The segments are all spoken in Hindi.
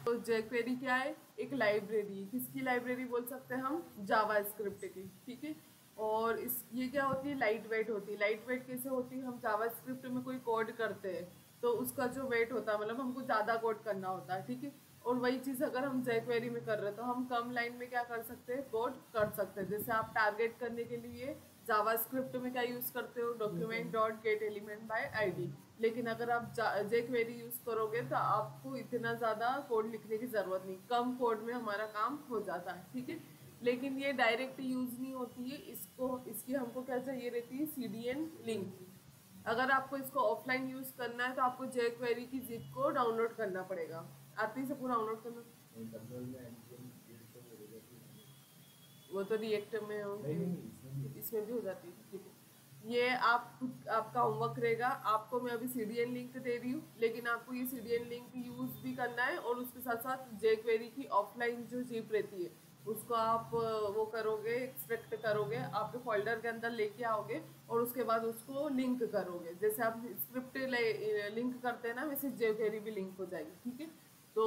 तो jQuery क्या है, एक लाइब्रेरी, किसकी लाइब्रेरी बोल सकते हैं हम, जावास्क्रिप्ट की, ठीक है। और इस ये क्या होती है, लाइट वेट होती है। लाइट वेट कैसे होती है, हम जावास्क्रिप्ट में कोई कोड करते हैं तो उसका जो वेट होता है, मतलब हमको ज़्यादा कोड करना होता है, ठीक है। और वही चीज़ अगर हम jQuery में कर रहे हैं तो हम कम लाइन में क्या कर सकते हैं, कोड कर सकते हैं। जैसे आप टारगेट करने के लिए जावास्क्रिप्ट में क्या यूज़ करते हो, document dot gate element by ID. लेकिन अगर आप jQuery यूज़ करोगे तो आपको इतना ज़्यादा कोड लिखने की ज़रूरत नहीं, कम कोड में हमारा काम हो जाता है, ठीक है। लेकिन ये डायरेक्ट यूज़ नहीं होती है, इसकी हमको क्या चाहिए रहती है, CDN लिंक। अगर आपको इसको ऑफलाइन यूज़ करना है तो आपको jQuery की जिप को डाउनलोड करना पड़ेगा। आती से पूरा डाउनलोड करना, वो तो रिएक्ट में होगी, इसमें भी हो जाती है, ठीक है। ये आप खुद, आपका होमवर्क रहेगा। आपको मैं अभी CDN लिंक दे रही हूँ, लेकिन आपको ये CDN लिंक यूज़ भी करना है और उसके साथ साथ jQuery की ऑफलाइन जो जिप रहती है उसको आप वो करोगे, एक्सट्रैक्ट करोगे, आपके फोल्डर के अंदर लेके आओगे और उसके बाद उसको लिंक करोगे। जैसे आप स्क्रिप्ट लिंक करते हैं ना, वैसे jQuery भी लिंक हो जाएगी, ठीक है। तो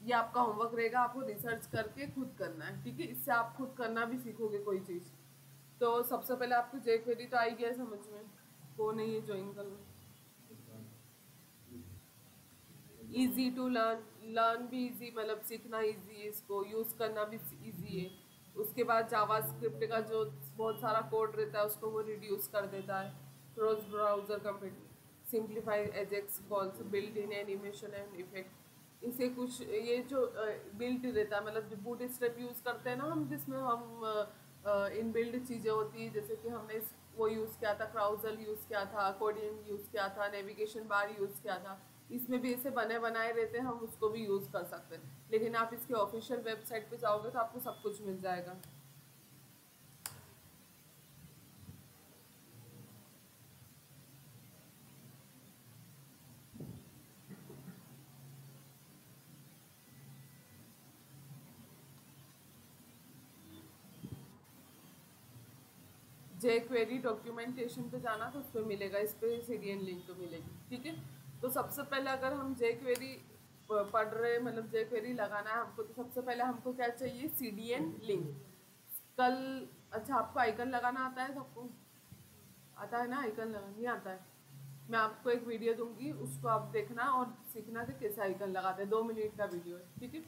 ये आपका होमवर्क रहेगा, आपको रिसर्च करके खुद करना है, ठीक है। इससे आप खुद करना भी सीखोगे कोई चीज़। तो सबसे पहले आपको jQuery तो आई गया समझ में, कौन है ये ज्वाइन कर लो। ईजी टू लर्न, लर्न भी इजी, मतलब सीखना इजी है, इसको यूज़ करना भी इजी है। उसके बाद जावास्क्रिप्ट का जो बहुत सारा कोड रहता है उसको वो रिड्यूस कर देता है। Cross browser compatibility, simplify AJAX calls, built in animation and effect. इसे कुछ ये जो बिल्ट रहता है, मतलब जो बूट स्ट्रैप यूज़ करते हैं ना हम, जिसमें हम इन बिल्ड चीज़ें होती है, जैसे कि हमने वो यूज़ किया था, क्राउजल यूज़ किया था, अकॉर्डियन यूज़ किया था, नेविगेशन बार यूज़ किया था। इसमें भी ऐसे बने बनाए रहते हैं, हम उसको भी यूज़ कर सकते हैं। लेकिन आप इसके ऑफिशियल वेबसाइट पे जाओगे तो आपको सब कुछ मिल जाएगा। jQuery डॉक्यूमेंटेशन पे जाना तो उस पर मिलेगा, इस पर CDN लिंक तो मिलेगी, ठीक है। तो सबसे पहले अगर हम jQuery पढ़ रहे, मतलब jQuery लगाना है हमको, तो सबसे पहले हमको क्या चाहिए, CDN लिंक। कल, अच्छा आपको आइकन लगाना आता है सबको, आता है ना आइकन लगाना, नहीं आता है। मैं आपको एक वीडियो दूंगी, उसको आप देखना और सीखना कि कैसे आइकन लगाते हैं, 2 मिनट का वीडियो है, ठीक है।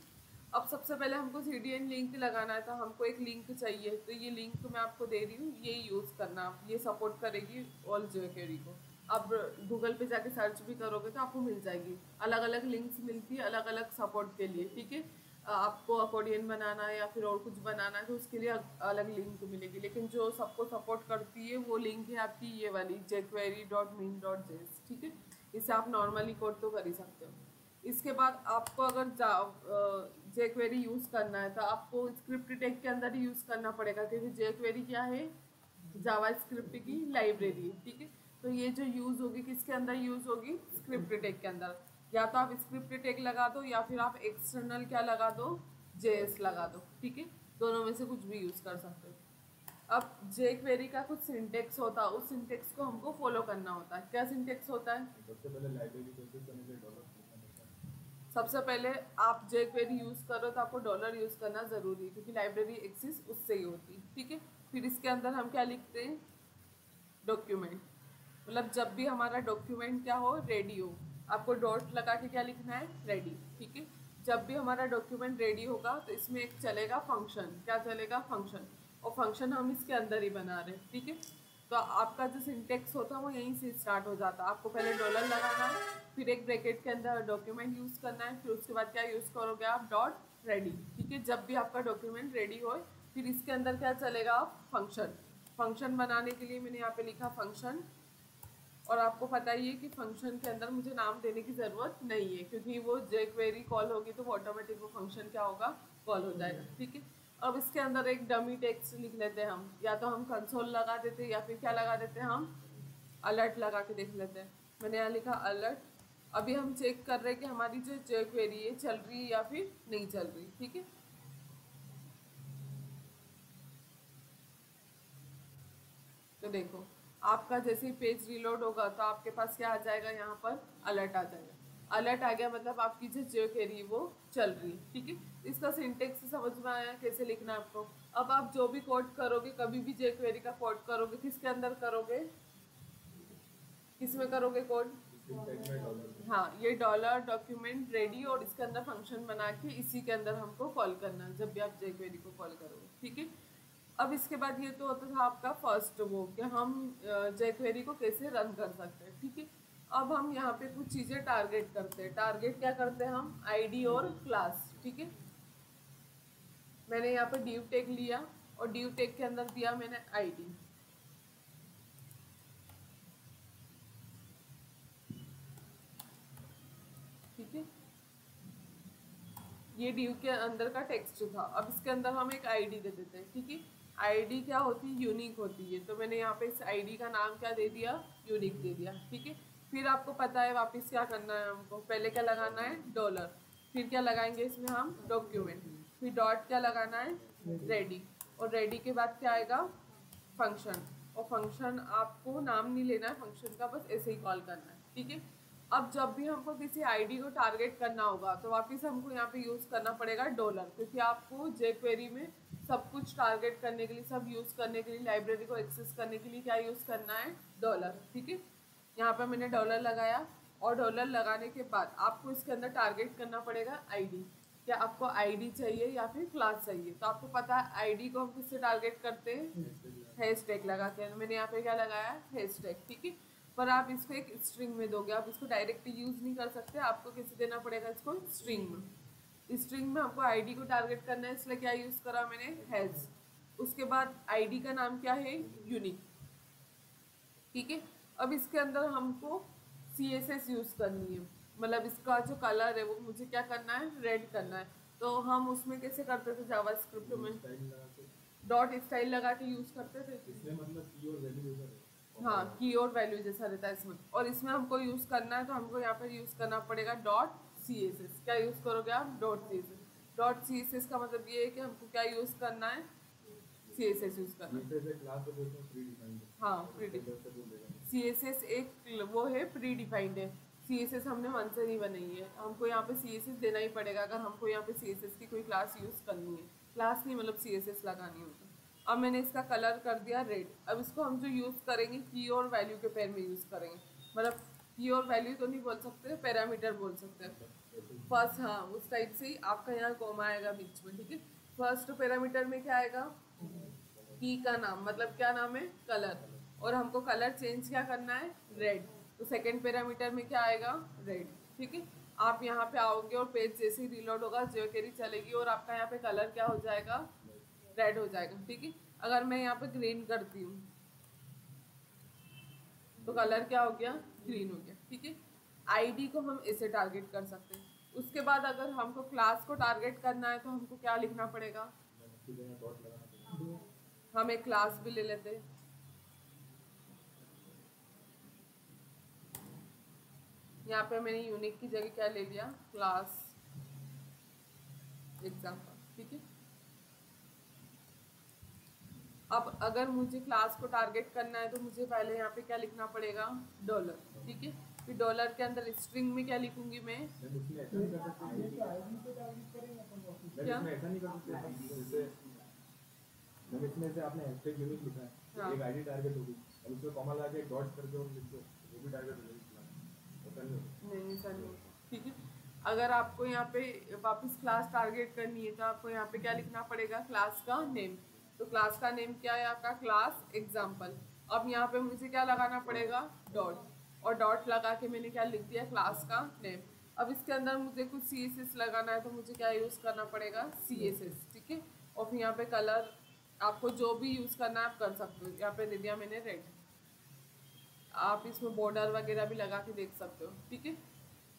अब सबसे पहले हमको CDN लिंक लगाना है तो हमको एक लिंक चाहिए, तो ये लिंक मैं आपको दे रही हूँ, ये यूज़ करना आप, ये सपोर्ट करेगी ऑल jQuery को। आप गूगल पे जाके सर्च भी करोगे तो आपको मिल जाएगी, अलग अलग लिंक्स मिलती है अलग अलग सपोर्ट के लिए, ठीक है। आपको अकॉर्डियन बनाना है या फिर और कुछ बनाना है तो उसके लिए अलग लिंक मिलेगी, लेकिन जो सबको सपोर्ट करती है वो लिंक है आपकी ये वाली jQuery.min.js, ठीक है। इससे आप नॉर्मली कोड तो कर ही सकते हो। इसके बाद आपको अगर jQuery यूज़ करना है तो आपको स्क्रिप्ट टैग के अंदर ही यूज़ करना पड़ेगा, क्योंकि jQuery क्या है, जावास्क्रिप्ट की लाइब्रेरी, ठीक है। तो ये जो यूज़ होगी किसके अंदर यूज़ होगी, स्क्रिप्ट टैग के अंदर। या तो आप स्क्रिप्ट टैग लगा दो या फिर आप एक्सटर्नल क्या लगा दो, JS लगा दो, ठीक है। दोनों में से कुछ भी यूज़ कर सकते हो। अब jQuery का कुछ सिंटेक्स होता है, उस सिंटेक्स को हमको फॉलो करना होता है। क्या सिंटेक्स होता है, सबसे पहले लाइब्रेरी को एक्सेस करने के लिए डॉलर लिखना पड़ता है। सबसे पहले आप jQuery यूज़ करो तो आपको डॉलर यूज़ करना ज़रूरी है, क्योंकि लाइब्रेरी एक्सेस उससे ही होती है, ठीक है। फिर इसके अंदर हम क्या लिखते हैं, डॉक्यूमेंट, मतलब जब भी हमारा डॉक्यूमेंट क्या हो, रेडी हो, आपको डॉट लगा के क्या लिखना है, रेडी, ठीक है। जब भी हमारा डॉक्यूमेंट रेडी होगा तो इसमें एक चलेगा फंक्शन, क्या चलेगा, फंक्शन। और फंक्शन हम इसके अंदर ही बना रहे हैं, ठीक है। तो आपका जो सिंटेक्स होता है वो यहीं से स्टार्ट हो जाता है। आपको पहले डॉलर लगाना है, फिर एक ब्रैकेट के अंदर डॉक्यूमेंट यूज़ करना है, फिर उसके बाद क्या यूज़ करोगे आप, डॉट रेडी, ठीक है। जब भी आपका डॉक्यूमेंट रेडी हो फिर इसके अंदर क्या चलेगा, फंक्शन। फंक्शन बनाने के लिए मैंने यहाँ पे लिखा फंक्शन, और आपको पता ही है कि फंक्शन के अंदर मुझे नाम देने की ज़रूरत नहीं है, क्योंकि वो jQuery कॉल होगी तो वो ऑटोमेटिक वो फंक्शन क्या होगा, कॉल हो जाएगा, ठीक है। अब इसके अंदर एक डमी टेक्स्ट लिख लेते हैं हम, या तो हम कंसोल लगा देते हैं या फिर क्या लगा देते हैं, हम अलर्ट लगा के देख लेते हैं। मैंने यहाँ लिखा अलर्ट। अभी हम चेक कर रहे हैं कि हमारी जो jQuery है चल रही है या फिर नहीं चल रही, ठीक है। तो देखो, आपका जैसे ही पेज रिलोड होगा तो आपके पास क्या आ जाएगा, यहाँ पर अलर्ट आ जाएगा। अलर्ट आ गया मतलब आपकी जो क्वेरी वो चल रही है। ठीक है, इसका सिंटेक्स समझ में आया कैसे लिखना है आपको। अब आप जो भी कोड करोगे, कभी भी क्वेरी का कोड करोगे, किसके अंदर करोगे, किसमें करोगे कोड? सिंटैक्स में डॉलर। हाँ, ये डॉलर डॉक्यूमेंट रेडी और इसके अंदर फंक्शन बना के इसी के अंदर हमको कॉल करना है जब भी आप क्वेरी को कॉल करोगे। ठीक है, अब इसके बाद ये तो होता था आपका फर्स्ट वो कि हम क्वेरी को कैसे रन कर सकते हैं। ठीक है, अब हम यहाँ पे कुछ चीज़ें टारगेट करते हैं। टारगेट क्या करते हैं हम? आईडी और क्लास। ठीक है, मैंने यहाँ पे डिव टैग लिया और डिव टैग के अंदर दिया मैंने आईडी। ठीक है, ये डिव के अंदर का टेक्स्ट था। अब इसके अंदर हम एक आईडी दे देते हैं। ठीक है, आईडी क्या होती है? यूनिक होती है। तो मैंने यहाँ पे इस आईडी का नाम क्या दे दिया? यूनिक दे दिया। ठीक है, फिर आपको पता है वापस क्या करना है हमको। पहले क्या लगाना है? डॉलर। फिर क्या लगाएंगे इसमें हम? डॉक्यूमेंट। फिर डॉट क्या लगाना है? रेडी। और रेडी के बाद क्या आएगा? फंक्शन। और फंक्शन आपको नाम नहीं लेना है फंक्शन का, बस ऐसे ही कॉल करना है। ठीक है, अब जब भी हमको किसी आईडी को टारगेट करना होगा तो वापस हमको यहाँ पे यूज़ करना पड़ेगा डॉलर, क्योंकि आपको क्वेरी में सब कुछ टारगेट करने के लिए, सब यूज़ करने के लिए, लाइब्रेरी को एक्सेस करने के लिए क्या यूज़ करना है? डॉलर। ठीक है, यहाँ पे मैंने डॉलर लगाया और डॉलर लगाने के बाद आपको इसके अंदर टारगेट करना पड़ेगा आईडी। क्या आपको आईडी चाहिए या फिर क्लास चाहिए? तो आपको पता है आईडी को हम किससे टारगेट करते हैं? हैशटैग लगा के। मैंने यहाँ पे क्या लगाया? हैशटैग। ठीक है, पर आप इसको एक स्ट्रिंग में दोगे, आप इसको डायरेक्ट यूज़ नहीं कर सकते, आपको कैसे देना पड़ेगा इसको? स्ट्रिंग में। स्ट्रिंग में हमको आईडी को टारगेट करना है, इसलिए क्या यूज़ करा मैंने? हैज़। उसके बाद आईडी का नाम क्या है? यूनिक। ठीक है, अब इसके अंदर हमको CSS यूज़ करनी है, मतलब इसका जो कलर है वो मुझे क्या करना है? रेड करना है। तो हम उसमें कैसे करते थे जावास्क्रिप्ट में? स्टाइल लगा के डॉट स्टाइल लगा के यूज़ करते थे। इसमें मतलब की और वैल्यू यूजर है। हाँ, की और वैल्यू जैसा रहता है इसमें। और इसमें हमको यूज़ करना है तो हमको यहाँ पर यूज़ करना पड़ेगा डॉट CSS। क्या यूज़ करोगे आप? Dot CSS। डॉट CSS का मतलब ये है कि हमको क्या यूज़ करना है? CSS यूज़ करना है। जैसे क्लास को बोलते हैं प्री डिफाइंड। हाँ, प्री डिफाइंड। CSS एक वो है, प्री डिफाइंड है। CSS हमने मन से नहीं बनाई है, हमको यहाँ पे CSS देना ही पड़ेगा अगर हमको यहाँ पे CSS की कोई क्लास यूज़ करनी है। क्लास नहीं मतलब CSS लगानी होगी। अब मैंने इसका कलर कर दिया रेड। अब इसको हम जो यूज़ करेंगे की और वैल्यू के पेयर में यूज़ करेंगे, मतलब की और वैल्यू तो नहीं बोल सकते, पैरामीटर बोल सकते हैं। फर्स्ट, हाँ, उस टाइप से ही आपका यहाँ कॉमा आएगा बीच में। ठीक है, फर्स्ट पैरामीटर में क्या आएगा? की का नाम, मतलब क्या नाम है? कलर। और हमको कलर चेंज क्या करना है? रेड। तो सेकेंड पैरामीटर में क्या आएगा? रेड। ठीक है, आप यहाँ पे आओगे और पेज जैसे ही रीलोड होगा क्वेरी चलेगी और आपका यहाँ पे कलर क्या हो जाएगा? रेड हो जाएगा। ठीक है, अगर मैं यहाँ पे ग्रीन करती हूँ तो कलर क्या हो गया? ग्रीन हो गया। ठीक है, आईडी को हम ऐसे टारगेट कर सकते हैं। उसके बाद अगर हमको क्लास को टारगेट करना है तो हमको क्या लिखना पड़ेगा? डॉट लगाना पड़ेगा। हम एक क्लास भी ले लेते हैं। यहाँ पे मैंने यूनिक की जगह क्या ले लिया? Class example. ठीक है, अब अगर मुझे क्लास को टारगेट करना है तो मुझे पहले यहाँ पे क्या लिखना पड़ेगा? डॉलर। ठीक है, फिर डॉलर के अंदर स्ट्रिंग में क्या लिखूंगी मैं? इसमें ऐसा नहीं कर सकते। क्या? इसमें ऐसा नहीं कर सकते जैसे जब इसमें से आपने हैशटैग यूनिक लिखा है, हाँ। एक आईडी टारगेट होगी और उसमें कॉमा लगा के डॉट करके और लिख दो, वो भी टारगेट हो जाएगी। ऐसा नहीं होता। नहीं, ऐसा नहीं होता। ठीक है, अगर आपको यहाँ पे वापस क्लास टारगेट करनी है तो आपको यहाँ पे क्या लिखना पड़ेगा? क्लास का नेम। तो क्लास का नेम क्या है आपका? Class example. अब यहाँ पे मुझे क्या लगाना पड़ेगा? डॉट। और डॉट लगा के मैंने क्या लिख दिया? क्लास का नेम। अब इसके अंदर मुझे कुछ CSS लगाना है तो मुझे क्या यूज़ करना पड़ेगा? CSS। ठीक है, और फिर यहाँ पे कलर आपको जो भी यूज़ करना है आप कर सकते हो। यहाँ पे दे दिया मैंने रेड। आप इसमें बॉर्डर वगैरह भी लगा के देख सकते हो। ठीक है,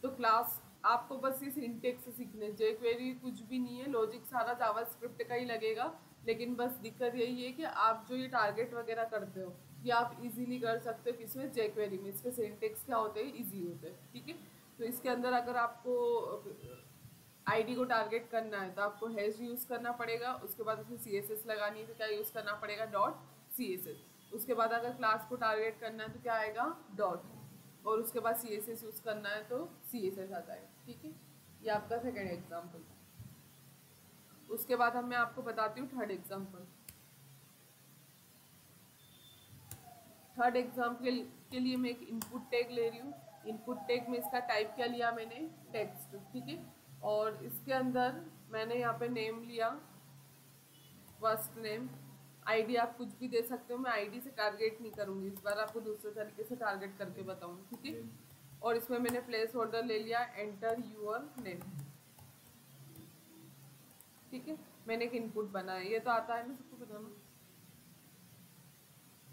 तो क्लास आपको बस ये सिंटेक्स सीखने, क्वेरी कुछ भी नहीं है, लॉजिक सारा जावास्क्रिप्ट का ही लगेगा। लेकिन बस दिक्कत यही है कि आप जो ये टारगेट वगैरह करते हो ये आप इजीली कर सकते हो किसमें? क्वेरी में। इसके सिंटेक्स क्या होते हैं? इजी होते हैं। ठीक है, तो इसके अंदर अगर आपको आईडी को टारगेट करना है तो आपको हैश यूज़ करना पड़ेगा। उसके बाद उसमें CSS लगानी है तो क्या यूज़ करना पड़ेगा? Dot CSS। उसके बाद अगर क्लास को टारगेट करना है तो क्या आएगा? डॉट। और उसके बाद CSS यूज़ करना है तो CSS आ जाएगा, ठीक है। ये आपका सेकेंड एग्जाम्पल। उसके बाद मैं आपको बताती हूँ थर्ड एग्जाम्पल। थर्ड एग्जाम्पल के लिए मैं एक इनपुट टैग ले रही हूँ। इनपुट टैग में इसका टाइप क्या लिया मैंने, टेक्स्ट, ठीक है। और इसके अंदर मैंने यहाँ पे नेम लिया, फर्स्ट नेम। आईडी आप कुछ भी दे सकते हो, मैं आईडी से टारगेट नहीं करूँगी, इस बार आपको दूसरे तरीके से टारगेट करके बताऊँगी, ठीक है। और इसमें मैंने प्लेस होल्डर ले लिया, एंटर यूर नेम, ठीक है। मैंने एक इनपुट बनाया, ये तो आता है ना सबको बनाना।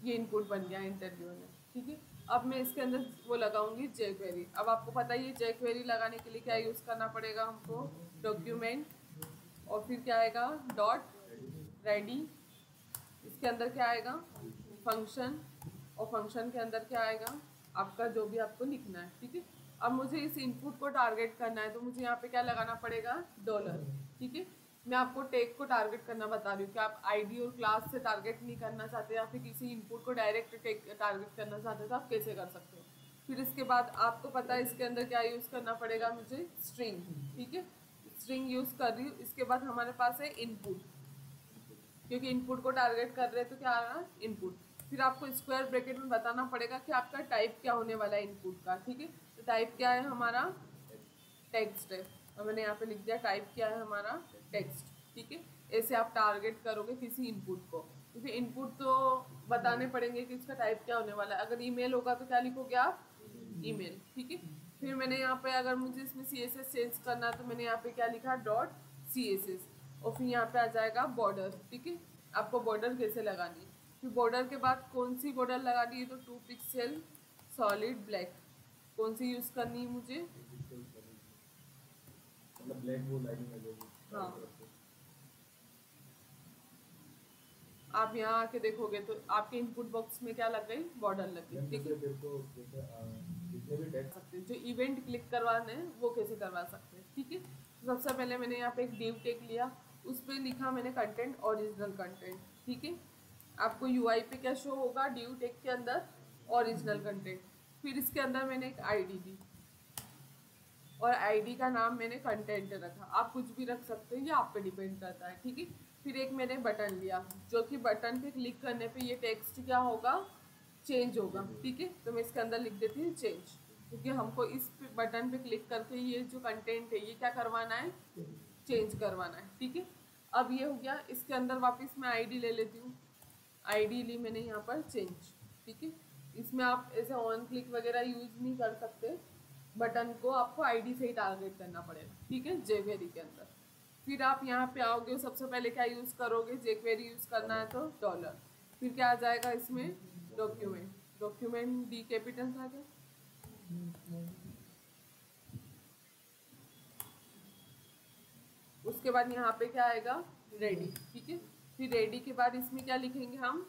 ये इनपुट बन गया इंटरव्यू में, ठीक है। अब मैं इसके अंदर वो लगाऊंगी jQuery। अब आपको पता ही है jQuery लगाने के लिए क्या यूज़ करना पड़ेगा हमको, डॉक्यूमेंट, और फिर क्या आएगा डॉट रेडी। इसके अंदर क्या आएगा, फंक्शन, और फंक्शन के अंदर क्या आएगा आपका जो भी आपको लिखना है, ठीक है। अब मुझे इस इनपुट को टारगेट करना है तो मुझे यहाँ पे क्या लगाना पड़ेगा, डॉलर, ठीक है। मैं आपको टैग को टारगेट करना बता रही हूँ कि आप आईडी और क्लास से टारगेट नहीं करना चाहते या फिर किसी इनपुट को डायरेक्ट टैग टारगेट करना चाहते हो तो आप कैसे कर सकते हो। फिर इसके बाद आपको पता है इसके अंदर क्या यूज़ करना पड़ेगा मुझे, स्ट्रिंग, ठीक है। स्ट्रिंग यूज़ कर रही हूँ। इसके बाद हमारे पास है इनपुट, क्योंकि इनपुट को टारगेट कर रहे हैं तो क्या आ रहा है, इनपुट। फिर आपको स्क्वायर ब्रैकेट में बताना पड़ेगा कि आपका टाइप क्या होने वाला है इनपुट का, ठीक है। तो टाइप क्या है हमारा, टेक्स्ट है, और मैंने यहाँ पे लिख दिया टाइप क्या है हमारा, टेक्स्ट, ठीक है। ऐसे आप टारगेट करोगे किसी इनपुट को, क्योंकि इनपुट तो बताने पड़ेंगे कि उसका टाइप क्या होने वाला है। अगर ईमेल होगा तो क्या लिखोगे आप, ईमेल, ठीक है। फिर मैंने यहाँ पे अगर मुझे इसमें CSS चेंज करना है तो मैंने यहाँ पे क्या लिखा, डॉट CSS, और फिर यहाँ पे आ जाएगा बॉर्डर, ठीक है। आपको बॉर्डर कैसे लगानी है, फिर बॉर्डर के बाद कौन सी बॉर्डर लगानी है, तो 2 पिक्सल सॉलिड ब्लैक, कौन सी यूज़ करनी है मुझे, मतलब ब्लैक वो लाइनिंग है जो हाँ। आप यहाँ आके देखोगे तो आपके इनपुट बॉक्स में क्या लग गई, बॉर्डर लग गई, ठीक है। जितने भी टेक्स्ट सकते हैं जो इवेंट क्लिक करवाने हैं वो कैसे करवा सकते हैं, ठीक है। तो सबसे पहले मैंने यहाँ पे एक डिव टैग लिया, उस पर लिखा मैंने कंटेंट, ओरिजिनल कंटेंट, ठीक है। आपको यूआई पे क्या शो होगा, डिव टैग के अंदर ओरिजिनल कंटेंट। फिर इसके अंदर मैंने एक आईडी दी और आईडी का नाम मैंने कंटेंट रखा, आप कुछ भी रख सकते हो, ये आप पे डिपेंड करता है, ठीक है। फिर एक मैंने बटन लिया, जो कि बटन पे क्लिक करने पे ये टेक्स्ट क्या होगा, चेंज होगा, ठीक है। तो मैं इसके अंदर लिख देती हूँ चेंज, क्योंकि हमको इस बटन पे क्लिक करके ये जो कंटेंट है ये क्या करवाना है, चेंज करवाना है, ठीक है। अब ये हो गया। इसके अंदर वापस मैं आईडी ले लेती हूँ, आईडी ली मैंने यहाँ पर चेंज, ठीक है। इसमें आप ऐसे ऑन क्लिक वगैरह यूज़ नहीं कर सकते, बटन को आपको आईडी से ही टारगेट करना पड़ेगा, ठीक है, jQuery के अंदर। फिर आप यहाँ पे आओगे, सबसे पहले क्या यूज़ करोगे, jQuery यूज़ करना है तो डॉलर। फिर क्या आ जाएगा इसमें, डॉक्यूमेंट, डॉक्यूमेंट डी कैपिटल था क्या, उसके बाद यहाँ पे क्या आएगा, रेडी, ठीक है। फिर रेडी के बाद इसमें क्या लिखेंगे हम,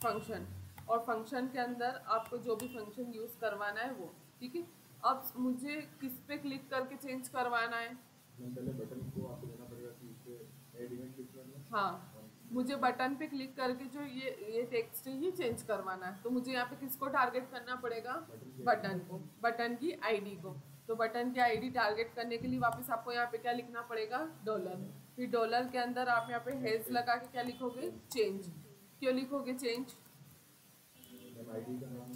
फंक्शन, और फंक्शन के अंदर आपको जो भी फंक्शन यूज़ करवाना है वो, ठीक है। अब मुझे किस पे क्लिक करके चेंज करवाना है, पहले बटन को आपको देना पड़ेगा कि इस पे ऐड इवेंट क्लिक करना है। हाँ, मुझे बटन पे क्लिक करके जो ये टेक्स्ट है ये चेंज करवाना है, तो मुझे यहाँ पे किसको टारगेट करना पड़ेगा, बटन को, बटन की आईडी को। तो बटन की आईडी टारगेट करने के लिए वापस आपको यहाँ पे क्या लिखना पड़ेगा, डॉलर। फिर डॉलर के अंदर आप यहाँ पे हैज लगा के क्या लिखोगे, चेंज। क्यों लिखोगे चेंज, आईडी का नाम,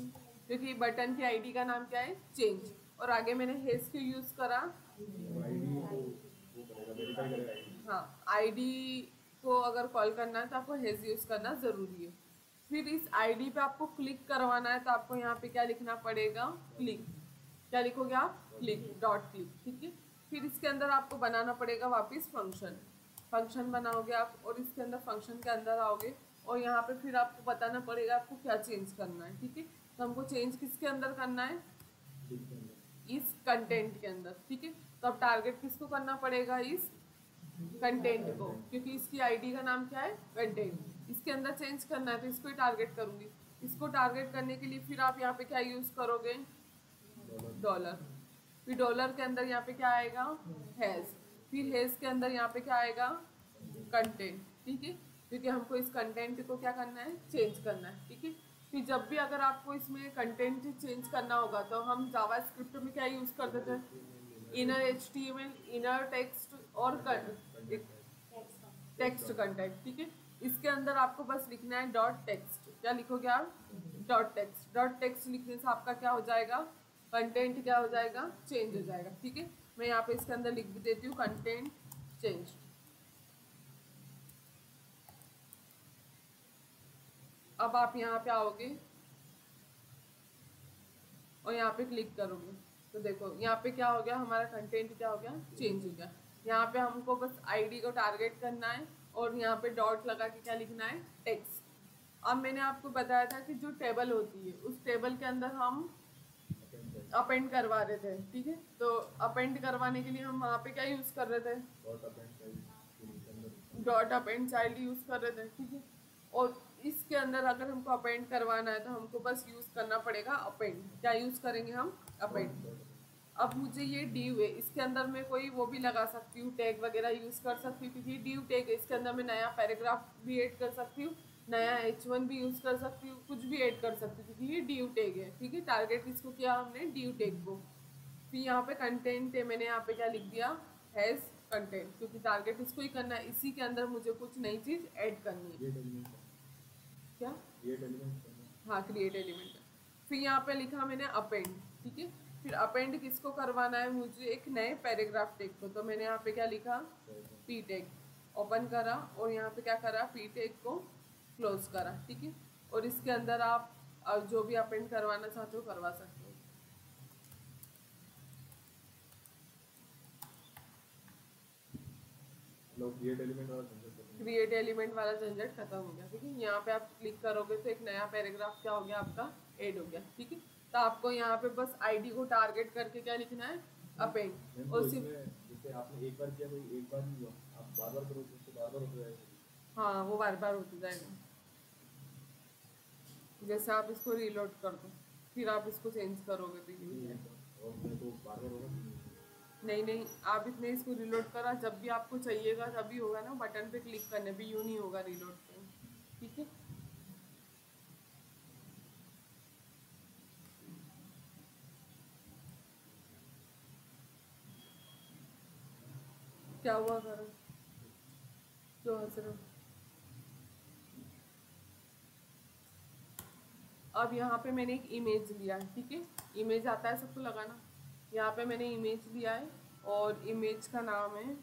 क्योंकि बटन की आईडी का नाम क्या है, चेंज, और आगे मैंने हैज क्यों यूज़ करा, आईडी को वो करेगा, वेरीफाई करेगा आईडी। हाँ, आईडी को अगर कॉल करना है तो आपको हैज यूज़ करना ज़रूरी है। फिर इस आईडी पे आपको क्लिक करवाना है तो आपको यहाँ पे क्या लिखना पड़ेगा, क्लिक, क्या लिखोगे आप, क्लिक, डॉट क्लिक, ठीक है। फिर इसके अंदर आपको बनाना पड़ेगा वापस फंक्शन, फंक्शन बनाओगे आप, और इसके अंदर फंक्शन के अंदर आओगे और यहाँ पे फिर आपको बताना पड़ेगा आपको क्या चेंज करना है, ठीक है। तो हमको चेंज किसके अंदर करना है, इस कंटेंट के अंदर, ठीक है। तो अब टारगेट किसको करना पड़ेगा, इस कंटेंट को, क्योंकि इसकी आईडी का नाम क्या है, कंटेंट। इसके अंदर चेंज करना है तो इसको ही टारगेट करूंगी। इसको टारगेट करने के लिए फिर आप यहाँ पे क्या यूज़ करोगे, डॉलर। फिर डॉलर के अंदर यहाँ पे क्या आएगा, हैज़। फिर हैज़ के अंदर यहाँ पे क्या आएगा, कंटेंट, ठीक है, क्योंकि हमको इस कंटेंट को क्या करना है, चेंज करना है, ठीक है। फिर जब भी अगर आपको इसमें कंटेंट चेंज करना होगा तो हम जावास्क्रिप्ट में क्या यूज़ करते थे, इनर एचटीएमएल, इनर टेक्स्ट और टेक्स्ट कंटेंट, ठीक है। इसके अंदर आपको बस लिखना है डॉट टेक्स्ट। क्या लिखोगे आप, डॉट टेक्स्ट। डॉट टेक्स्ट लिखने से आपका क्या हो जाएगा, कंटेंट क्या हो जाएगा, चेंज हो जाएगा, ठीक है। मैं यहाँ पे इसके अंदर लिख भी देती हूँ कंटेंट चेंज। अब आप यहाँ पे आओगे और यहाँ पे क्लिक करोगे तो देखो यहाँ पे क्या हो गया, हमारा कंटेंट क्या हो गया, चेंज हो गया। यहाँ पे हमको बस आईडी को टारगेट करना है और यहाँ पे डॉट लगा के क्या लिखना है, टेक्स्ट। अब मैंने आपको बताया था कि जो टेबल होती है उस टेबल के अंदर हम अपेंड करवा रहे थे, ठीक है। तो अपेंड करवाने के लिए हम वहाँ पे क्या यूज़ कर रहे थे, डॉट अपेंड चाइल्ड यूज़ कर रहे थे, ठीक है। और इसके अंदर अगर हमको अपेंड करवाना है तो हमको बस यूज़ करना पड़ेगा अपेंड। क्या यूज़ करेंगे हम, अपेंड। अब मुझे ये डिव है, इसके अंदर मैं कोई वो भी लगा सकती हूँ, टैग वगैरह यूज़ कर सकती हूँ, क्योंकि डिव टैग है। इसके अंदर मैं नया पैराग्राफ भी ऐड कर सकती हूँ, नया H1 भी यूज़ कर सकती हूँ, कुछ भी ऐड कर सकती हूँ, क्योंकि ये डिव टैग है, ठीक है। टारगेट इसको किया हमने डिव टैग को। फिर यहाँ पे कंटेंट है, मैंने यहाँ पे क्या लिख दिया, हैज़ कंटेंट, क्योंकि टारगेट इसको ही करना है। इसी के अंदर मुझे कुछ नई चीज़ ऐड करनी है। क्या, हाँ, क्रिएट एलिमेंट। फिर यहाँ पे लिखा मैंने अपेंड, ठीक है। फिर अपेंड किसको करवाना है, मुझे एक नए पैराग्राफ टैग को। तो मैंने यहाँ पे क्या लिखा, पी टैग, ओपन करा और यहाँ पे क्या करा, पी टैग को क्लोज करा, ठीक है। और इसके अंदर आप जो भी अपेंड करवाना चाहते हो करवा सकते हो। क्रिएट एलिमेंट वाला झंझट खत्म हो गया, ठीक है। यहाँ पे आप क्लिक करोगे तो एक नया पैराग्राफ क्या हो गया, आपका ऐड हो गया, ठीक है। तो आपको यहाँ पे बस आईडी को टारगेट करके क्या लिखना है, अपेंड। और सिर्फ जैसे आपने एक बार किया तो एक बार नहीं हुआ, आप बार-बार करोगे तो बार-बार होता जाएगा। हाँ, वो बार बार होता जाएगा। जैसे आप इसको रीलोड कर दो, फिर आप इसको चेंज करोगे तो ये और मैं तो बार-बार होगा नहीं नहीं, आप इतने इसको रीलोड करा, जब भी आपको चाहिएगा तभी होगा ना, बटन पे क्लिक करने पे यूँ नहीं होगा रीलोड पे, ठीक है। क्या हुआ करो, क्यों हंस रहे हो। अब यहाँ पे मैंने एक इमेज लिया है, ठीक है। इमेज आता है सबको लगाना। यहाँ पे मैंने इमेज लिया है और इमेज का नाम है,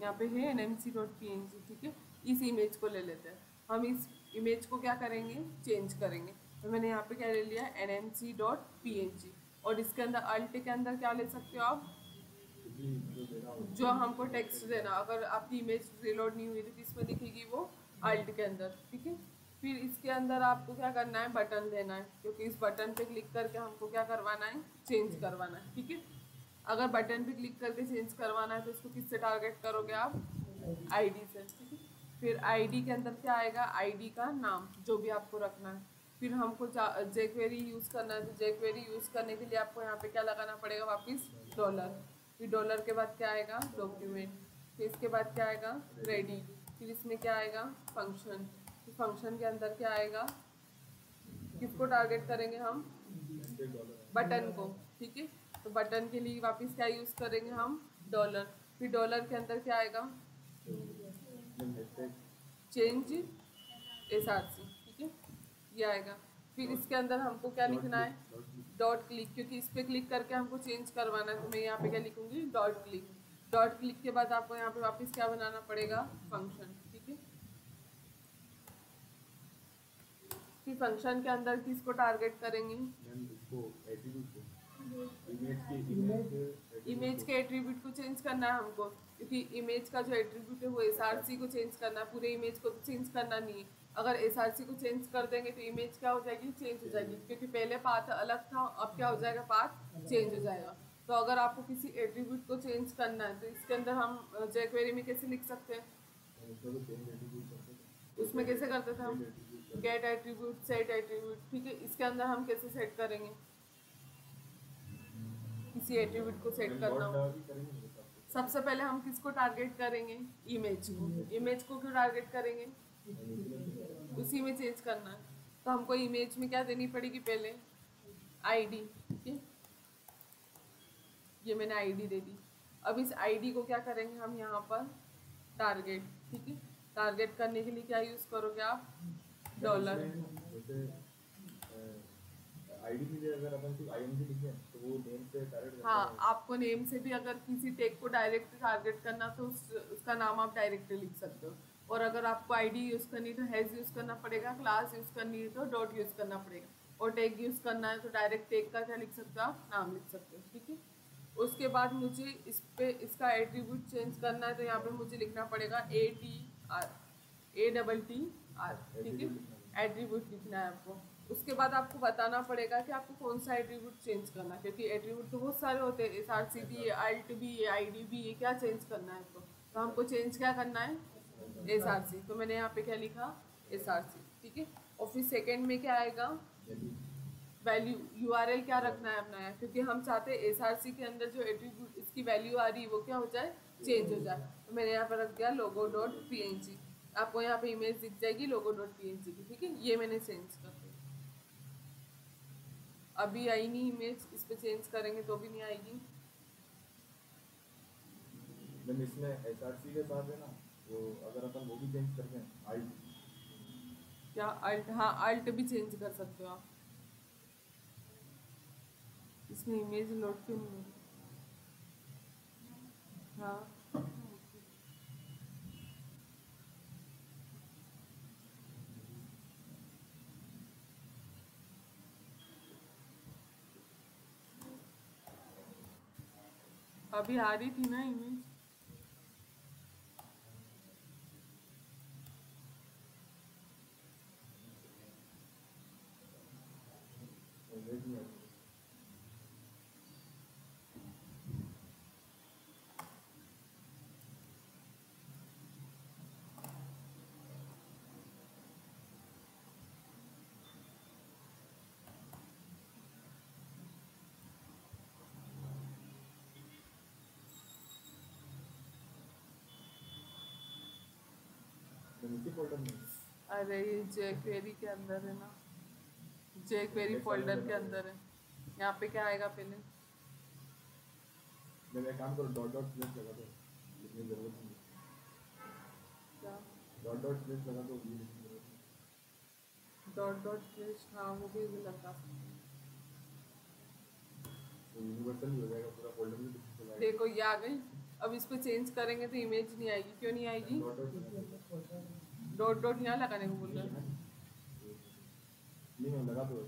यहाँ पे है nmc.png, ठीक है। इस इमेज को ले लेते हैं हम। इस इमेज को क्या करेंगे, चेंज करेंगे। तो मैंने यहाँ पे क्या ले लिया, nmc.png। और इसके अंदर अल्ट के अंदर क्या ले सकते हो आप, जो हमको टेक्स्ट देना। अगर आपकी इमेज रिलोड नहीं हुई तो किसमें दिखेगी, वो अल्ट के अंदर, ठीक है। फिर इसके अंदर आपको क्या करना है, बटन देना है, क्योंकि इस बटन पे क्लिक करके हमको क्या करवाना है, चेंज करवाना है, ठीक है। अगर बटन पे क्लिक करके चेंज करवाना है तो इसको किससे टारगेट करोगे आप, आईडी से, ठीक है। फिर आईडी के अंदर क्या आएगा, आईडी का नाम जो भी आपको रखना है। फिर हमको jQuery यूज़ करना है, तो jQuery यूज़ करने के लिए आपको यहाँ पे क्या लगाना पड़ेगा, वापस डॉलर। फिर डॉलर के बाद क्या आएगा, डॉक्यूमेंट। फिर इसके बाद क्या आएगा, रेडी। फिर इसमें क्या आएगा, फंक्शन। फिर फंक्शन के अंदर क्या आएगा, किसको टारगेट करेंगे हम, बटन को, ठीक है। तो बटन के लिए वापस क्या यूज़ करेंगे हम, डॉलर। फिर डॉलर के अंदर क्या आएगा, चेंज SRC, ठीक है, ये आएगा। फिर इसके अंदर हमको क्या लिखना है, डॉट क्लिक, क्योंकि इस पर क्लिक करके हमको चेंज करवाना है। तो मैं यहाँ पे क्या लिखूंगी, डॉट क्लिक। डॉट क्लिक के बाद आपको यहाँ पे वापस क्या बनाना पड़ेगा, फंक्शन, ठीक है। फिर फंक्शन के अंदर किसको टारगेट करेंगे, इमेज के एट्रीब्यूट को चेंज करना है हमको, क्योंकि इमेज का जो एट्रीब्यूट है वो SRC को चेंज करना है, पूरे इमेज को तो चेंज करना नहीं है। अगर SRC को चेंज कर देंगे तो इमेज क्या हो जाएगी, चेंज हो जाएगी, क्योंकि पहले पाथ अलग था, अब क्या हो जाएगा, पाथ चेंज हो जाएगा। तो अगर आपको किसी एट्रीब्यूट को चेंज करना है तो इसके अंदर हम jQuery में कैसे लिख सकते हैं, उसमें कैसे करते थे हम, गेट एट्रीब्यूट, सेट एट्रीब्यूट, ठीक है। इसके अंदर हम कैसे सेट करेंगे, किसी एट्रीब्यूट को सेट करना हो, सबसे पहले हम किसको टारगेट करेंगे, इमेज को। इमेज को क्यों टारगेट करेंगे, उसी में चेंज करना है, तो हमको इमेज में क्या देनी पड़ेगी, पहले आईडी। ठीक है, ये मैंने आईडी दे दी। अब इस आईडी को क्या करेंगे हम यहाँ पर, टारगेट। ठीक है, टारगेट करने के लिए क्या यूज़ करोगे आप, डॉलर। जैसे आईडी की जगह अगर अपन सिर्फ आईएनजी लिखें तो वो नेम से टारगेट करता हाँ, है। आपको नेम से भी अगर किसी टैग को डायरेक्ट टारगेट करना तो उसका नाम आप डायरेक्ट लिख सकते हो। और अगर आपको आईडी यूज़ करनी है तो हैज़ यूज़ करना पड़ेगा, क्लास यूज़ करनी है तो डॉट यूज़ करना पड़ेगा, और टैग यूज़ करना है तो डायरेक्ट टैग का क्या लिख सकते हो आप, नाम लिख सकते हो। ठीक है, उसके बाद मुझे इस पे इसका एट्रीब्यूट चेंज करना है तो यहाँ पे मुझे लिखना पड़ेगा ATR, ATTR। ठीक है, एट्रीब्यूट लिखना है आपको। उसके बाद आपको बताना पड़ेगा कि आपको कौन सा एट्रीब्यूट चेंज करना है, क्योंकि एट्रीब्यूट तो बहुत सारे होते हैं, SRC भी है, ALT भी है, ID भी है, क्या चेंज करना है आपको। तो हमको चेंज क्या करना है, SRC। तो मैंने यहाँ पे क्या लिखा, SRC। ठीक है, और फिर सेकेंड में क्या आएगा, वैल्यू। URL क्या रखना है अपना, क्योंकि हम चाहते हैं SRC के अंदर जो एट्रीब्यूट इसकी वैल्यू आ रही है वो क्या हो जाए, चेंज हो जाए। तो मैंने यहाँ पर रख दिया logo.png। आपको यहाँ पे इमेज दिख जाएगी logo.png की। ठीक है, ये मैंने चेंज कर दिया। अभी आई नहीं इमेज, इस पे चेंज करेंगे तो भी नहीं आएगी। मैम इसमें एसआरसी के साथ है ना, वो अगर अपन वो भी चेंज करते हैं आईडी, क्या अल्ट, हाँ अल्ट भी चेंज कर सकते हो आप। इसमें इमेज लोड क्यों नहीं है, हाँ अभी आ रही थी ना इमेज। इमेज नहीं आती। इसी फोल्डर में अरे ये jQuery के अंदर है ना, jQuery फोल्डर के अंदर है। यहाँ पे क्या आएगा पहले, मैं एक काम करो, डॉट डॉट स्लैश लगा दो, लिखने की जरूरत नहीं। क्या डॉट डॉट स्लैश लगा दो, ये लिखने की जरूरत नहीं। डॉट डॉट स्लैश, हाँ वो भी लगा सकते हैं। तो यूनिवर्सल ही हो जाएगा पूरा फोल्डर में, कुछ चलाएगा। देखो ये आ गई। अब इस पे चेंज करेंगे तो इमेज नहीं आएगी, क्यों नहीं आएगी, डॉट डॉट डॉट डॉट यहाँ लगाने को बोल रहे हैं। नहीं मैं लगा दो।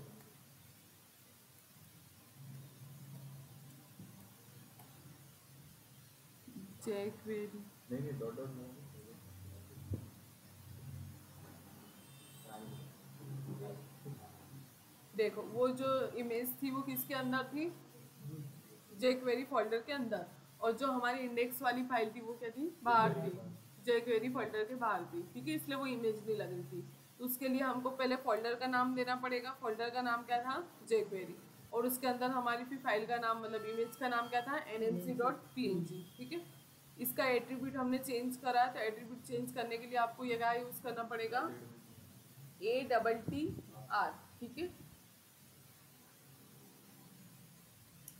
jQuery, नहीं डॉट डॉट नहीं। देखो वो जो इमेज थी वो किसके अंदर थी, jQuery फोल्डर के अंदर, और जो हमारी इंडेक्स वाली फाइल थी वो क्या थी, बाहर थी, jQuery फोल्डर के बाहर थी। ठीक है, इसलिए वो इमेज नहीं लग रही थी। तो उसके लिए हमको पहले फोल्डर का नाम देना पड़ेगा। फोल्डर का नाम क्या था, jQuery, और उसके अंदर हमारी फिर फाइल का नाम, मतलब इमेज का नाम क्या था, nmc.png। ठीक है, इसका एट्रीब्यूट हमने चेंज करा, तो एट्रीब्यूट चेंज करने के लिए आपको ये क्या यूज़ करना पड़ेगा, ATTR। ठीक है,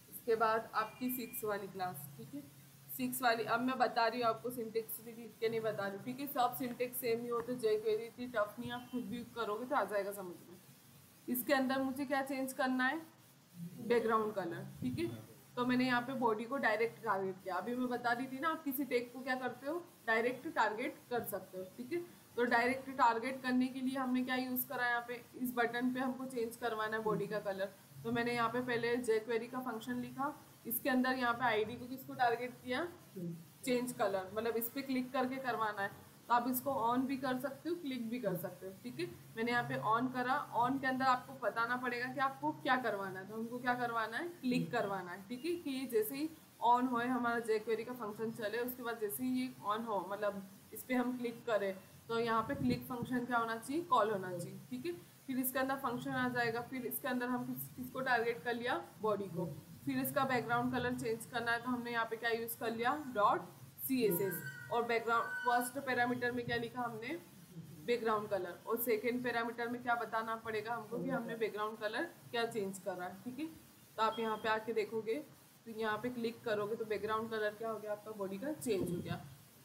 इसके बाद आपकी 6 वाली क्लास। ठीक है, 6 वाली, अब मैं बता रही हूँ आपको, सिंटेक्स लिख के नहीं बता रही हूँ। ठीक है, सब सिंटेक्स सेम ही होते, jQuery इतनी टफ नहीं, आप खुद भी करोगे तो आ जाएगा समझ में। इसके अंदर मुझे क्या चेंज करना है, बैकग्राउंड कलर। ठीक है, तो मैंने यहाँ पे बॉडी को डायरेक्ट टारगेट किया। अभी मैं बता रही थी ना, आप किसी टैग को क्या करते हो, डायरेक्ट टारगेट कर सकते हो। ठीक है, तो डायरेक्ट टारगेट करने के लिए हमने क्या यूज़ करा, यहाँ पे इस बटन पे हमको चेंज करवाना है बॉडी का कलर। तो मैंने यहाँ पे पहले jQuery का फंक्शन लिखा, इसके अंदर यहाँ पे आईडी को किसको टारगेट किया, चेंज कलर, मतलब इस पर क्लिक करके करवाना है। तो आप इसको ऑन भी कर सकते हो, क्लिक भी कर सकते हो। ठीक है, मैंने यहाँ पे ऑन करा। ऑन के अंदर आपको बताना पड़ेगा कि आपको क्या करवाना है। तो हमको क्या करवाना है, क्लिक करवाना है। ठीक है, कि ये जैसे ही ऑन होए, हमारा jQuery का फंक्शन चले, उसके बाद जैसे ही ये ऑन हो, मतलब इस पर हम क्लिक करें, तो यहाँ पे क्लिक फंक्शन क्या होना चाहिए, कॉल होना चाहिए। ठीक है, फिर इसके अंदर फंक्शन आ जाएगा। फिर इसके अंदर हम किसको टारगेट कर लिया, बॉडी को। फिर इसका बैकग्राउंड कलर चेंज करना है, तो हमने यहाँ पे क्या यूज़ कर लिया, .css। और बैकग्राउंड फर्स्ट पैरामीटर में क्या लिखा हमने, बैकग्राउंड कलर, और सेकेंड पैरामीटर में क्या बताना पड़ेगा हमको कि हमने बैकग्राउंड कलर क्या चेंज करा है। ठीक है, तो आप यहाँ पे आके देखोगे तो यहाँ पे क्लिक करोगे तो बैकग्राउंड कलर क्या हो गया, आपका बॉडी का चेंज हो गया।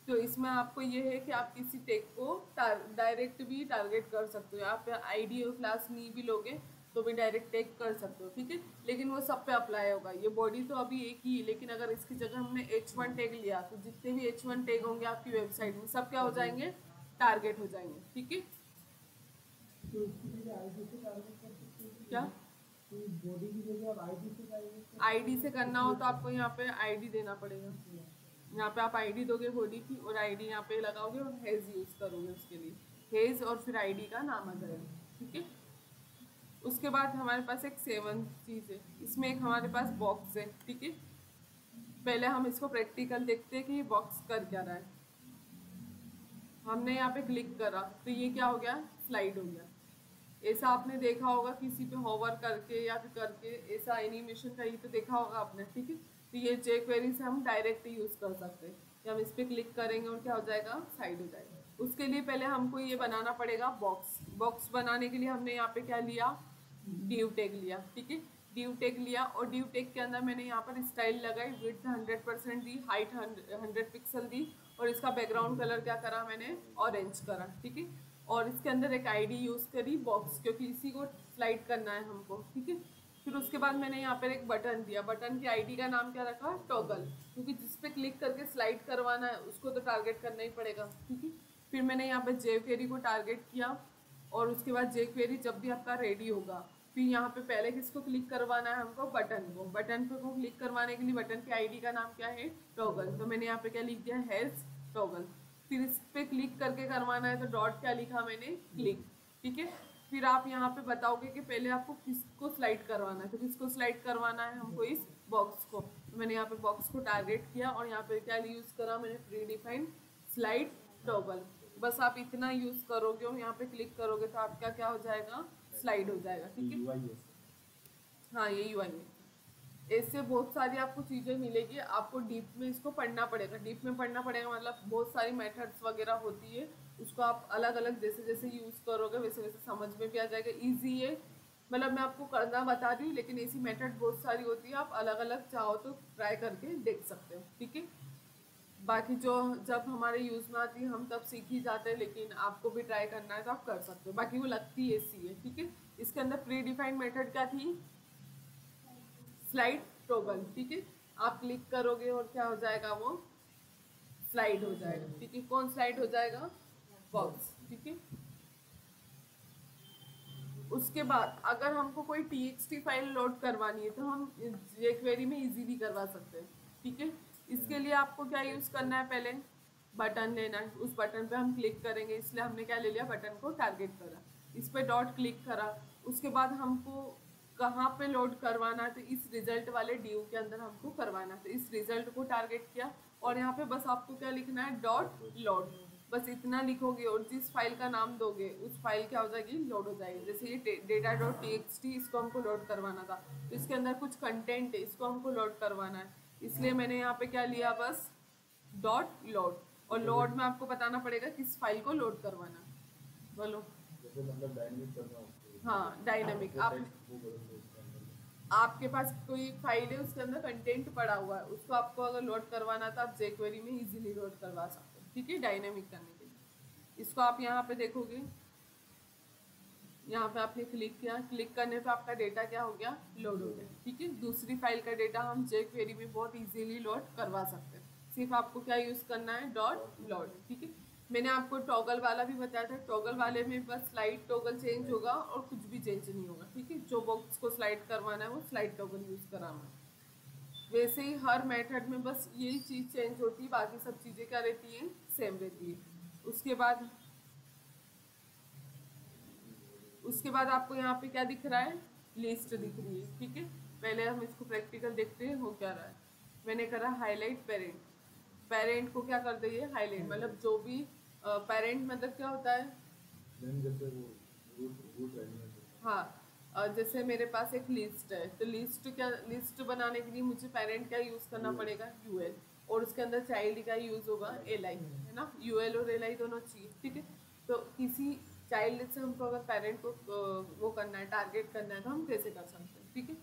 तो इसमें आपको ये है कि आप किसी टैग को डायरेक्ट भी टारगेट कर सकते हो। आप आईडी और क्लास नहीं भी लोगे तो भी डायरेक्ट टैग कर सकते हो। ठीक है, लेकिन वो सब पे अप्लाई होगा। ये बॉडी तो अभी एक ही है, लेकिन अगर इसकी जगह हमने H1 टैग लिया तो जितने भी H1 टैग होंगे आपकी वेबसाइट में सब क्या हो जाएंगे, टारगेट हो जाएंगे। ठीक है, क्या बॉडी की जगह आप आईडी से करेंगे? आईडी से करना हो तो आपको यहाँ पे आईडी देना पड़ेगा। यहाँ पे आप आईडी दोगे बॉडी की, और आईडी यहाँ पे लगाओगे और हेज यूज करोगे उसके लिए, हेज और फिर आईडी का नाम आ जाएगा। ठीक है, उसके बाद हमारे पास एक 7 चीज़ है, इसमें एक हमारे पास बॉक्स है। ठीक है, पहले हम इसको प्रैक्टिकल देखते हैं कि ये बॉक्स कर क्या रहा है। हमने यहाँ पे क्लिक करा तो ये क्या हो गया, स्लाइड हो गया। ऐसा आपने देखा होगा किसी पे होवर करके या फिर करके, ऐसा एनिमेशन कहीं तो देखा होगा आपने। ठीक है, तो ये jQuery से हम डायरेक्ट यूज़ कर सकते हैं कि हम इस पर क्लिक करेंगे और क्या हो जाएगा, साइड हो जाएगा। उसके लिए पहले हमको ये बनाना पड़ेगा बॉक्स। बॉक्स बनाने के लिए हमने यहाँ पे क्या लिया, div टैग लिया। ठीक है, div टैग लिया, और div टैग के अंदर मैंने यहाँ पर स्टाइल लगाई, विड्थ 100% दी, हाइट 100 पिक्सल दी, और इसका बैकग्राउंड कलर क्या करा मैंने, ऑरेंज करा। ठीक है, और इसके अंदर एक आईडी यूज़ करी बॉक्स, क्योंकि इसी को स्लाइड करना है हमको। ठीक है, फिर उसके बाद मैंने यहाँ पर एक बटन दिया, बटन की आईडी का नाम क्या रखा, टॉगल, क्योंकि जिस पे क्लिक करके स्लाइड करवाना है उसको तो टारगेट करना ही पड़ेगा। ठीक है, फिर मैंने यहाँ पे jQuery को टारगेट किया, और उसके बाद jQuery जब भी आपका रेडी होगा, फिर यहाँ पे पहले किसको क्लिक करवाना है हमको, बटन को। बटन पे को क्लिक करवाने के लिए बटन की आईडी का नाम क्या है, टॉगल, तो मैंने यहाँ पे क्या लिख दिया, हैज टॉगल। फिर इस पे क्लिक करके करवाना है तो डॉट क्या लिखा मैंने, क्लिक। ठीक है, फिर आप यहाँ पे बताओगे कि पहले आपको किसको स्लाइड करवाना है, तो किसको स्लाइड करवाना है हमको, इस बॉक्स को। तो मैंने यहाँ पे बॉक्स को टारगेट किया, और यहाँ पे क्या यूज़ करा मैंने, प्री डिफाइंड स्लाइड टॉगल। बस आप इतना यूज़ करोगे और यहाँ पे क्लिक करोगे तो आपका क्या हो जाएगा, स्लाइड हो जाएगा। ठीक है, हाँ ये UI है। ऐसे बहुत सारी आपको चीज़ें मिलेगी, आपको डीप में इसको पढ़ना पड़ेगा। डीप में पढ़ना पड़ेगा मतलब बहुत सारी मेथड्स वगैरह होती है, उसको आप अलग अलग जैसे जैसे यूज़ करोगे वैसे वैसे समझ में भी आ जाएगा। ईजी है, मतलब मैं आपको करना बता रही हूँ, लेकिन ऐसी मेथड बहुत सारी होती है, आप अलग अलग चाहो तो ट्राई करके देख सकते हो। ठीक है, बाकी जो जब हमारे यूज़ में आती है हम तब सीख ही जाते हैं, लेकिन आपको भी ट्राई करना है तो आप कर सकते हो। बाकी वो लगती है ऐसी है। ठीक है, इसके अंदर प्री डिफाइंड मेथड क्या थी, स्लाइड टॉगल। ठीक है, आप क्लिक करोगे और क्या हो जाएगा, वो स्लाइड हो जाएगा। ठीक है, कौन स्लाइड हो जाएगा, बॉक्स। ठीक है, उसके बाद अगर हमको कोई txt फाइल लोड करवानी है तो हम jQuery में इजीली करवा सकते हैं। ठीक है, इसके लिए आपको क्या यूज़ करना है, पहले बटन लेना है, उस बटन पे हम क्लिक करेंगे, इसलिए हमने क्या ले लिया, बटन को टारगेट करा, इस पे डॉट क्लिक करा। उसके बाद हमको कहाँ पे लोड करवाना है, तो इस रिजल्ट वाले div के अंदर हमको करवाना है, तो इस रिजल्ट को टारगेट किया, और यहाँ पे बस आपको क्या लिखना है, डॉट लोड, बस इतना लिखोगे, और जिस फाइल का नाम दोगे उस फाइल क्या हो जाएगी, लोड हो जाएगी। जैसे ये data.txt, इसको हमको लोड करवाना था, तो इसके अंदर कुछ कंटेंट है, इसको हमको लोड करवाना है, इसलिए मैंने यहाँ पे क्या लिया, बस डॉट लोड। और लोड में आपको बताना पड़ेगा किस फाइल को लोड करवाना है, बोलो। जैसे मतलब डायनेमिक करना हो, हाँ डायनामिक, आपके पास कोई फाइल है उसके अंदर कंटेंट पड़ा हुआ है, उसको आपको अगर लोड करवाना था आप jQuery में इजीली लोड करवा सकते हो। ठीक है, डायनामिक करने के लिए इसको आप यहाँ पे देखोगे, यहाँ पे आपने क्लिक किया, क्लिक करने पे आपका डेटा क्या हो गया, लोड हो गया। ठीक है, दूसरी फाइल का डेटा हम jQuery में बहुत इजीली लोड करवा सकते हैं, सिर्फ आपको क्या यूज़ करना है, डॉट लोड। ठीक है, मैंने आपको टॉगल वाला भी बताया था, टॉगल वाले में बस स्लाइड टॉगल चेंज होगा और कुछ भी चेंज नहीं होगा। ठीक है, जो बॉक्स को स्लाइड करवाना है वो स्लाइड टॉगल यूज़ कराना है। वैसे ही हर मेथड में बस यही चीज़ चेंज होती है, बाकी सब चीज़ें क्या रहती हैं, सेम रहती है। उसके बाद आपको यहाँ पे क्या दिख रहा है, लिस्ट दिख रही है। ठीक है, पहले हम इसको प्रैक्टिकल देखते हैं हो क्या रहा है। मैंने करा हाईलाइट पेरेंट, पेरेंट को क्या कर दिए, हाईलाइट, मतलब जो भी पेरेंट मतलब क्या होता है, जैसे वो रूट हाँ जैसे मेरे पास एक लिस्ट है, तो लिस्ट बनाने के लिए मुझे पेरेंट क्या यूज़ करना पड़ेगा, UL, और उसके अंदर चाइल्ड का यूज़ होगा LI, है ना, UL और LI दोनों चाहिए। ठीक है, तो किसी चाइल्ड से हमको अगर पेरेंट को वो करना है, टारगेट करना है, तो हम कैसे कर सकते हैं, ठीक है।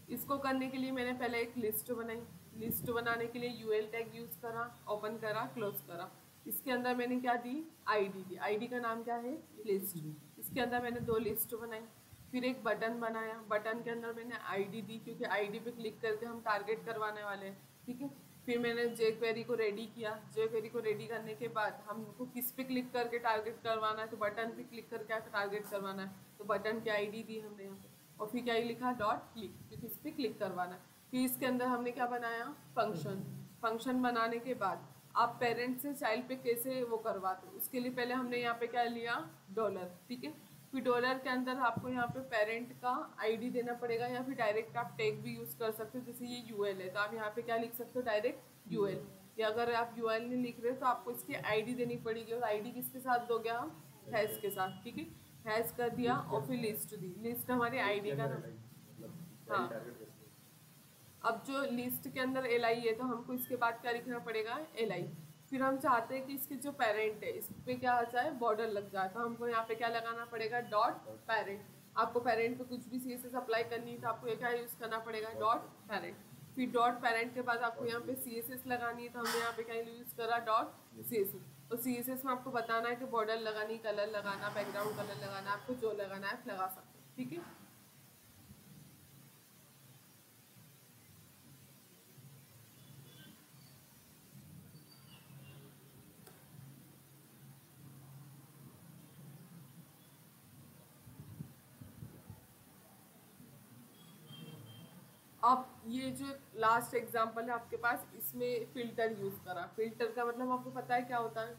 इसको करने के लिए मैंने पहले एक लिस्ट बनाई। लिस्ट बनाने के लिए यूएल टैग यूज करा, ओपन करा, क्लोज करा। इसके अंदर मैंने क्या दी, आईडी दी। आईडी का नाम क्या है, लिस्ट। इसके अंदर मैंने 2 लिस्ट बनाई। फिर एक बटन बनाया, बटन के अंदर मैंने आईडी दी, क्योंकि आईडी पे क्लिक करके हम टारगेट करवाने वाले हैं, ठीक है। फिर मैंने जे क्वेरी को रेडी किया। जे क्वेरी को रेडी करने के बाद हमको किस पे क्लिक करके टारगेट करवाना है, तो बटन पे क्लिक करके टारगेट करवाना है, तो बटन की आईडी दी हमने यहाँ पे। और फिर क्या ही लिखा, डॉट क्लिक, क्योंकि इस पर क्लिक करवाना है। फिर इसके अंदर हमने क्या बनाया, फंक्शन। फंक्शन बनाने के बाद आप पेरेंट से चाइल्ड पे कैसे वो करवाते हो, उसके लिए पहले हमने यहाँ पे क्या लिया, डॉलर, ठीक है। फिर डॉलर के अंदर आपको यहाँ पे पेरेंट का आईडी देना पड़ेगा, या फिर डायरेक्ट आप टैग भी यूज़ कर सकते हो। जैसे ये यूएल है, तो आप यहाँ पे क्या लिख सकते हो, डायरेक्ट यूएल। या अगर आप यूएल नहीं लिख रहे तो आपको इसकी आईडी देनी पड़ेगी, और आईडी किसके साथ दोगे आप, हैश के साथ, ठीक है। हैश कर दिया और फिर लिस्ट दी। लिस्ट हमारी आईडी का नाम। हाँ, अब जो लिस्ट के अंदर एल आई है, तो हमको इसके बाद क्या लिखना पड़ेगा, एल आई। फिर हम चाहते हैं कि इसके जो पेरेंट है इस पे क्या आ जाए, बॉर्डर लग जाए, तो हमको यहाँ पे क्या लगाना पड़ेगा, डॉट पेरेंट। आपको पेरेंट पे कुछ भी सीएसएस अप्लाई करनी है तो आपको ये क्या यूज़ करना पड़ेगा, डॉट पेरेंट। फिर डॉट पेरेंट के बाद आपको यहाँ पे सीएसएस लगानी है, तो हमने यहाँ पे क्या यूज़ करा, डॉट सीएसएस। तो सीएसएस में आपको बताना है कि बॉर्डर लगानी, कलर लगाना, बैकग्राउंड कलर लगाना, आपको जो लगाना है आप लगा सकते हैं, ठीक है। अब ये जो लास्ट एग्जांपल है आपके पास, इसमें फिल्टर यूज़ करा। फिल्टर का मतलब आपको पता है क्या होता है,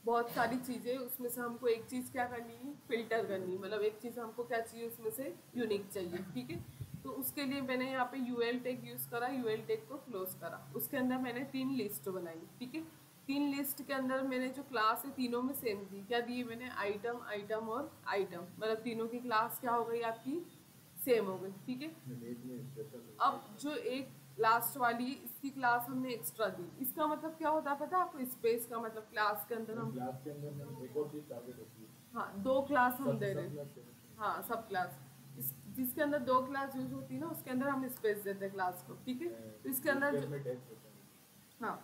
बहुत सारी चीज़ें, उसमें से हमको एक चीज़ क्या करनी है, फिल्टर करनी। मतलब एक चीज़ हमको क्या चाहिए, उसमें से यूनिक चाहिए, ठीक है। तो उसके लिए मैंने यहाँ पे यूएल टैग यूज़ करा, यूएल टैग को क्लोज करा। उसके अंदर मैंने 3 लिस्ट बनाई, ठीक है। 3 लिस्ट के अंदर मैंने जो क्लास है तीनों में सेम दी। क्या दी मैंने, आइटम, आइटम और आइटम। मतलब तीनों की क्लास क्या हो गई आपकी, सेम हो गई, ठीक है। अब जो एक लास्ट वाली इसकी क्लास हमने एक्स्ट्रा दी, इसका मतलब क्या होता है पता है आपको, स्पेस का मतलब क्लास के अंदर हम, क्लास के अंदर एक और चीज टारगेट होती है। हाँ 2 क्लास हम दे रहे हैं। हैं। हाँ सब क्लास, जिसके अंदर 2 क्लास यूज होती है ना, उसके अंदर हम स्पेस देते हैं क्लास को, ठीक है। तो इसके अंदर हाँ,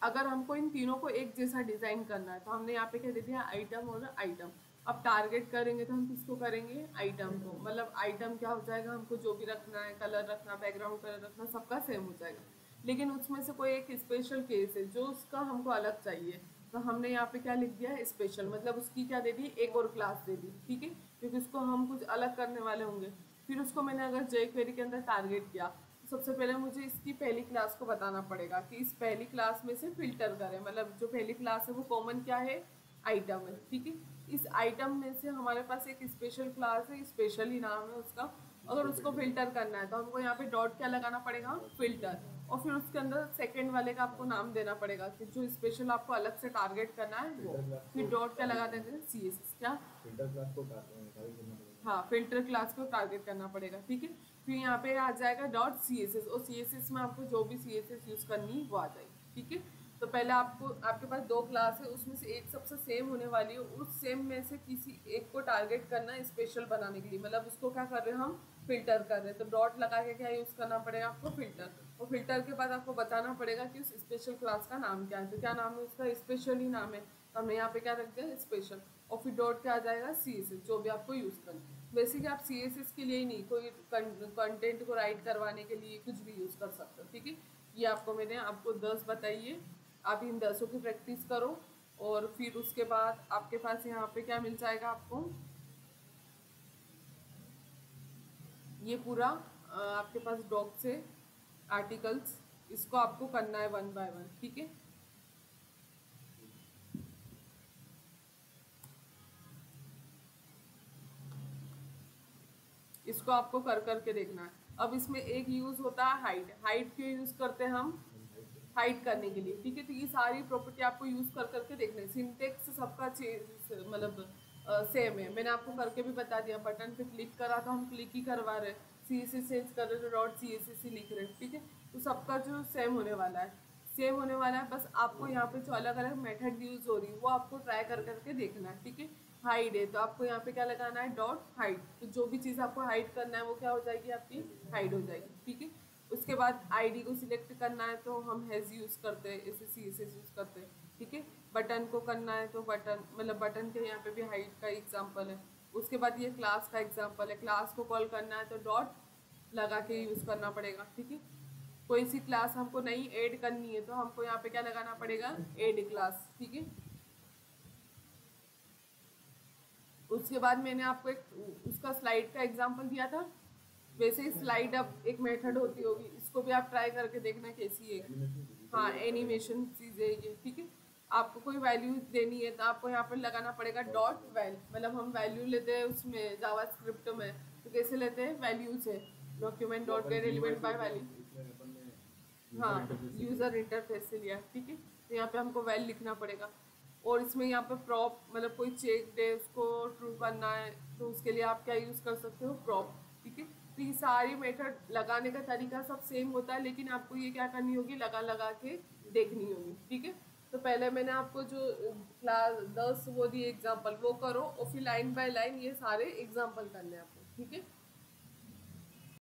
अगर हमको इन तीनों को एक जैसा डिजाइन करना है, तो हमने यहाँ पे क्या दे दिया, आइटम और आइटम। अब टारगेट करेंगे तो हम किसको करेंगे, आइटम को। मतलब आइटम क्या हो जाएगा, हमको जो भी रखना है, कलर रखना, बैकग्राउंड कलर रखना, सबका सेम हो जाएगा। लेकिन उसमें से कोई एक स्पेशल केस है जो उसका हमको अलग चाहिए, तो हमने यहाँ पे क्या लिख दिया है, स्पेशल। मतलब उसकी क्या दे दी, एक और क्लास दे दी, ठीक है, क्योंकि उसको हम कुछ अलग करने वाले होंगे। फिर उसको मैंने अगर जे क्वेरी के अंदर टारगेट किया, तो सबसे पहले मुझे इसकी पहली क्लास को बताना पड़ेगा कि इस पहली क्लास में से फिल्टर करें। मतलब जो पहली क्लास है वो कॉमन क्या है, आइटम है, ठीक है। इस आइटम में से हमारे पास एक स्पेशल क्लास है, स्पेशल ही नाम है उसका। अगर उसको फिल्टर करना है तो हमको यहाँ पे डॉट क्या लगाना पड़ेगा, फिल्टर। और फिर उसके अंदर सेकंड वाले का आपको नाम देना पड़ेगा कि जो स्पेशल आपको अलग से टारगेट करना है वो। फिर डॉट क्या लगा देंगे, सीएसएस। क्या, फिल्टर क्लास को टारगेट करना पड़ेगा। हाँ, फिल्टर क्लास को टारगेट करना पड़ेगा, ठीक है। फिर यहाँ पे आ जाएगा डॉट सीएसएस, और सीएसएस में आपको जो भी सीएसएस यूज करनी वो आ जाएगी, ठीक है। तो पहले आपको, आपके पास 2 क्लास है, उसमें से एक सबसे सेम होने वाली है, उस सेम में से किसी एक को टारगेट करना है स्पेशल बनाने के लिए। मतलब उसको क्या कर रहे हैं हम, फिल्टर कर रहे हैं। तो डॉट लगा के क्या यूज़ करना पड़ेगा आपको, फिल्टर। और फिल्टर के बाद आपको बताना पड़ेगा कि उस स्पेशल क्लास का नाम क्या है। तो क्या नाम है उसका, स्पेशल ही नाम है, तो हमने यहाँ पे क्या रख दिया, स्पेशल। और फिर डॉट क्या आ जाएगा, सीएसएस, जो भी आपको यूज़ करना है। वैसे कि आप सीएसएस के लिए ही नहीं, कोई कंटेंट को राइट करवाने के लिए कुछ भी यूज़ कर सकते हो, ठीक है। ये आपको मैंने आपको 10 बताइए, आप इन 10 की प्रैक्टिस करो। और फिर उसके बाद आपके पास यहाँ पे क्या मिल जाएगा आपको, ये पूरा आपके पास डॉक्स है, आर्टिकल्स, इसको आपको करना है 1 बाय 1, ठीक है। इसको आपको कर करके देखना है। अब इसमें एक यूज होता है हाइड। हाइड क्यों यूज करते हैं हम, हाइड करने के लिए, ठीक है। तो ये सारी प्रॉपर्टी आपको यूज कर करके देखना है। सिंटेक्स सबका मतलब सेम है, मैंने आपको करके भी बता दिया। बटन पे क्लिक करा तो हम क्लिक ही करवा रहे हैं, सीएसएस चेंज कर रहे तो डॉट सीएसएस ही लिख रहे हैं, ठीक है। तो सबका जो सेम होने वाला है। सेम होने वाला है, बस आपको यहाँ पे जो अलग अलग मेथड यूज हो रही है वो आपको ट्राई कर करके देखना है, ठीक है। हाइड है तो आपको यहाँ पे क्या लगाना है, डॉट हाइड, तो जो भी चीज़ आपको हाइड करना है वो क्या हो जाएगी, आपकी हाइड हो जाएगी, ठीक है। उसके बाद आईडी को सिलेक्ट करना है तो हम हैज़ यूज़ करते हैं, ऐसे CSS यूज़ करते हैं, ठीक है। बटन को करना है तो बटन, मतलब बटन के यहाँ पे भी हाइड का एग्जाम्पल है। उसके बाद ये क्लास का एग्जाम्पल है, क्लास को कॉल करना है तो डॉट लगा के यूज़ करना पड़ेगा, ठीक है। कोई सी क्लास हमको नहीं ऐड करनी है तो हमको यहाँ पे क्या लगाना पड़ेगा, ऐड क्लास, ठीक है। उसके बाद मैंने आपको एक उसका स्लाइड का एग्जांपल दिया था, वैसे ही स्लाइड अब एक मेथड होती होगी, इसको भी आप ट्राई करके देखना कैसी है। हाँ, एनिमेशन चीज़ है ये, ठीक है। आपको कोई वैल्यू देनी है तो आपको यहाँ पर लगाना पड़ेगा डॉट वैल, मतलब हम वैल्यू लेते हैं उसमें जावास्क्रिप्ट में, तो कैसे लेते हैं, वैल्यू से, document dot gate element by value, हाँ यूज़र इंटरफेस से लिया, ठीक है। तो यहाँ पे हमको वैल लिखना पड़ेगा। और इसमें यहाँ पे प्रॉप, मतलब कोई चेक डे उसको ट्रू करना है तो उसके लिए आप क्या यूज़ कर सकते हो, प्रॉप, ठीक है। तो ये सारी मेथड लगाने का तरीका सब सेम होता है, लेकिन आपको ये क्या करनी होगी, लगा लगा के देखनी होगी, ठीक है। तो पहले मैंने आपको जो क्लास 10 वो दिए एग्जाम्पल वो करो, और फिर लाइन बाय लाइन ये सारे एग्जाम्पल करने हैं आपको, ठीक है।